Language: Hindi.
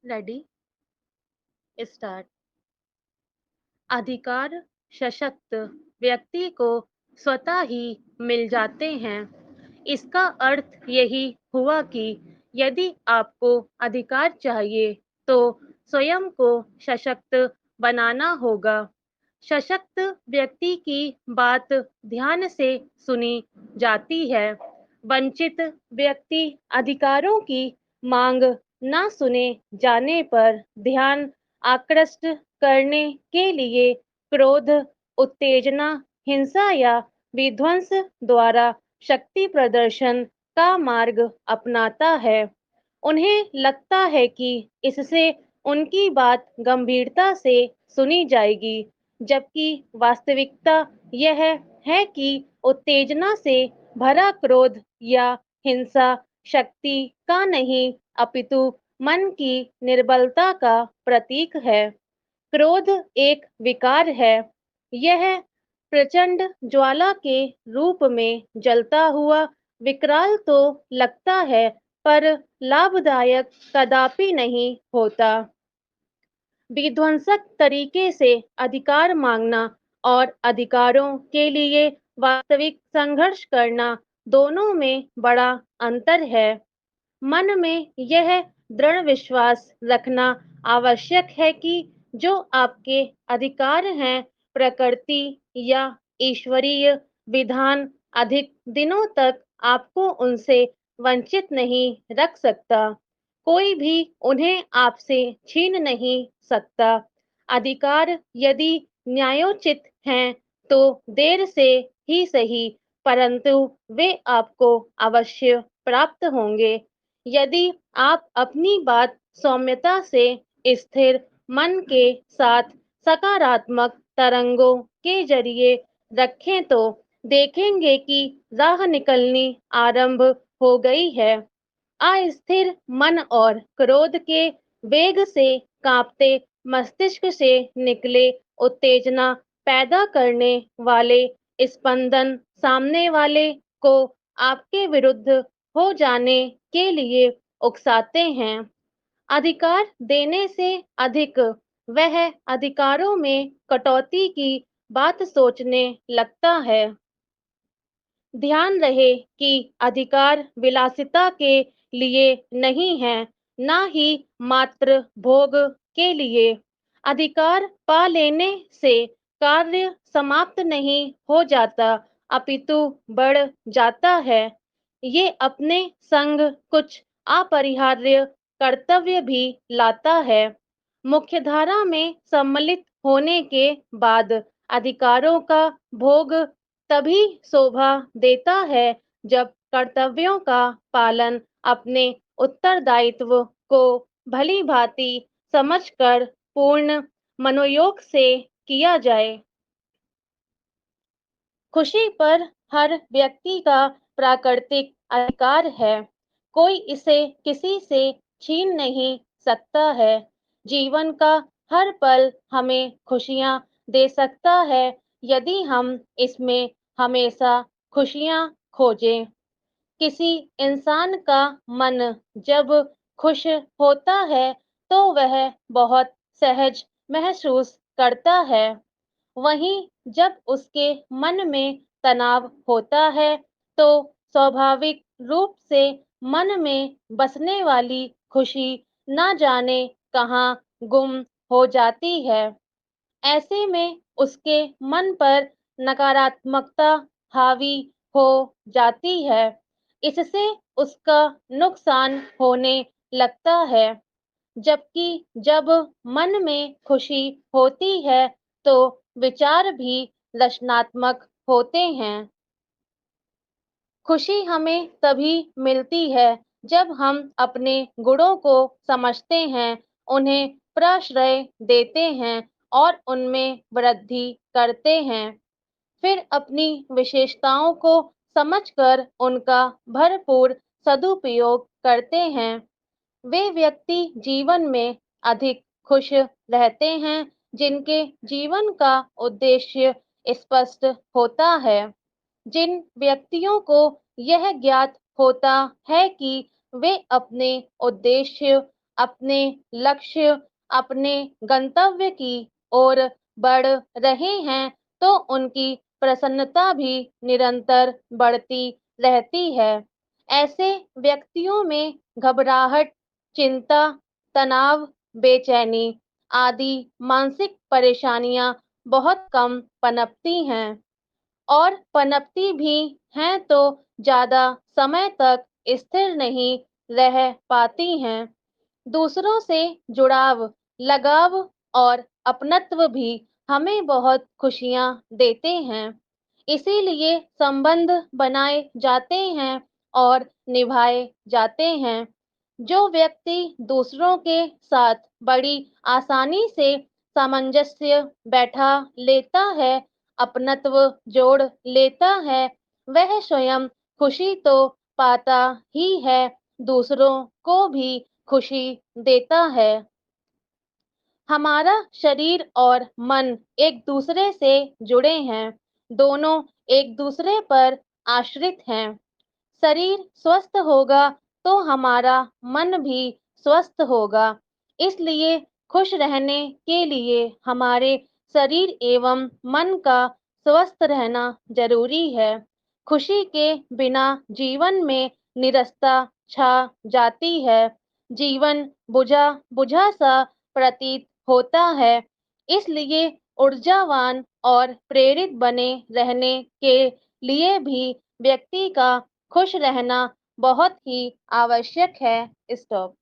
Ready start. अधिकार सशक्त व्यक्ति को स्वतः ही मिल जाते हैं। इसका अर्थ यही हुआ कि यदि आपको अधिकार चाहिए तो स्वयं को सशक्त बनाना होगा। सशक्त व्यक्ति की बात ध्यान से सुनी जाती है। वंचित व्यक्ति अधिकारों की मांग ना सुने जाने पर ध्यान आकृष्ट करने के लिए क्रोध, उत्तेजना, हिंसा या विध्वंस द्वारा शक्ति प्रदर्शन का मार्ग अपनाता है। उन्हें लगता है कि इससे उनकी बात गंभीरता से सुनी जाएगी, जबकि वास्तविकता यह है कि उत्तेजना से भरा क्रोध या हिंसा शक्ति का नहीं, अपितु मन की निर्बलता का प्रतीक है। क्रोध एक विकार है। यह प्रचंड ज्वाला के रूप में जलता हुआ विकराल तो लगता है, पर लाभदायक कदापि नहीं होता। विध्वंसक तरीके से अधिकार मांगना और अधिकारों के लिए वास्तविक संघर्ष करना, दोनों में बड़ा अंतर है। मन में यह दृढ़ विश्वास रखना आवश्यक है कि जो आपके अधिकार हैं, प्रकृति या ईश्वरीय विधान अधिक दिनों तक आपको उनसे वंचित नहीं रख सकता। कोई भी उन्हें आपसे छीन नहीं सकता। अधिकार यदि न्यायोचित हैं तो देर से ही सही, परंतु वे आपको अवश्य प्राप्त होंगे। यदि आप अपनी बात सौम्यता से, स्थिर मन के साथ, सकारात्मक तरंगों के जरिए रखें तो देखेंगे कि राह निकलनी आरंभ हो गई है। अस्थिर मन और क्रोध के वेग से कांपते मस्तिष्क से निकले उत्तेजना पैदा करने वाले स्पंदन सामने वाले को आपके विरुद्ध हो जाने के लिए उकसाते हैं। अधिकार देने से अधिक वह अधिकारों में कटौती की बात सोचने लगता है। ध्यान रहे कि अधिकार विलासिता के लिए नहीं है, ना ही मात्र भोग के लिए। अधिकार पा लेने से कार्य समाप्त नहीं हो जाता, अपितु बढ़ जाता है। ये अपने संग कुछ अपरिहार्य कर्तव्य भी लाता है। मुख्यधारा में सम्मिलित होने के बाद अधिकारों का भोग तभी शोभा देता है जब कर्तव्यों का पालन अपने उत्तरदायित्व को भली भांति समझकर पूर्ण मनोयोग से किया जाए। खुशी पर हर व्यक्ति का प्राकृतिक अधिकार है। कोई इसे किसी से छीन नहीं सकता है। जीवन का हर पल हमें खुशियां दे सकता है, यदि हम इसमें हमेशा खुशियां खोजें। किसी इंसान का मन जब खुश होता है तो वह बहुत सहज महसूस करता है। वहीं जब उसके मन में तनाव होता है तो स्वाभाविक रूप से मन में बसने वाली खुशी ना जाने कहाँ गुम हो जाती है। ऐसे में उसके मन पर नकारात्मकता हावी हो जाती है। इससे उसका नुकसान होने लगता है। जबकि जब मन में खुशी होती है तो विचार भी रचनात्मक होते हैं। खुशी हमें तभी मिलती है जब हम अपने गुणों को समझते हैं, उन्हें प्रश्रय देते हैं और उनमें वृद्धि करते हैं। फिर अपनी विशेषताओं को समझकर उनका भरपूर सदुपयोग करते हैं। वे व्यक्ति जीवन में अधिक खुश रहते हैं जिनके जीवन का उद्देश्य स्पष्ट होता है। जिन व्यक्तियों को यह ज्ञात होता है कि वे अपने उद्देश्य, अपने लक्ष्य, अपने गंतव्य की ओर बढ़ रहे हैं, तो उनकी प्रसन्नता भी निरंतर बढ़ती रहती है। ऐसे व्यक्तियों में घबराहट, चिंता, तनाव, बेचैनी आदि मानसिक परेशानियां बहुत कम पनपती हैं। और पनपती भी हैं तो ज़्यादा समय तक स्थिर नहीं रह पाती हैं। दूसरों से जुड़ाव, लगाव और अपनत्व भी हमें बहुत खुशियाँ देते हैं। इसीलिए संबंध बनाए जाते हैं और निभाए जाते हैं। जो व्यक्ति दूसरों के साथ बड़ी आसानी से सामंजस्य बैठा लेता है, अपनत्व जोड़ लेता है, वह स्वयं खुशी तो पाता ही है, दूसरों को भी खुशी देता है। हमारा शरीर और मन एक दूसरे से जुड़े हैं, दोनों एक दूसरे पर आश्रित हैं। शरीर स्वस्थ होगा तो हमारा मन भी स्वस्थ होगा। इसलिए खुश रहने के लिए हमारे शरीर एवं मन का स्वस्थ रहना जरूरी है। खुशी के बिना जीवन में निरस्ता छा जाती है। जीवन बुझा बुझा सा प्रतीत होता है। इसलिए ऊर्जावान और प्रेरित बने रहने के लिए भी व्यक्ति का खुश रहना बहुत ही आवश्यक है। स्टॉप।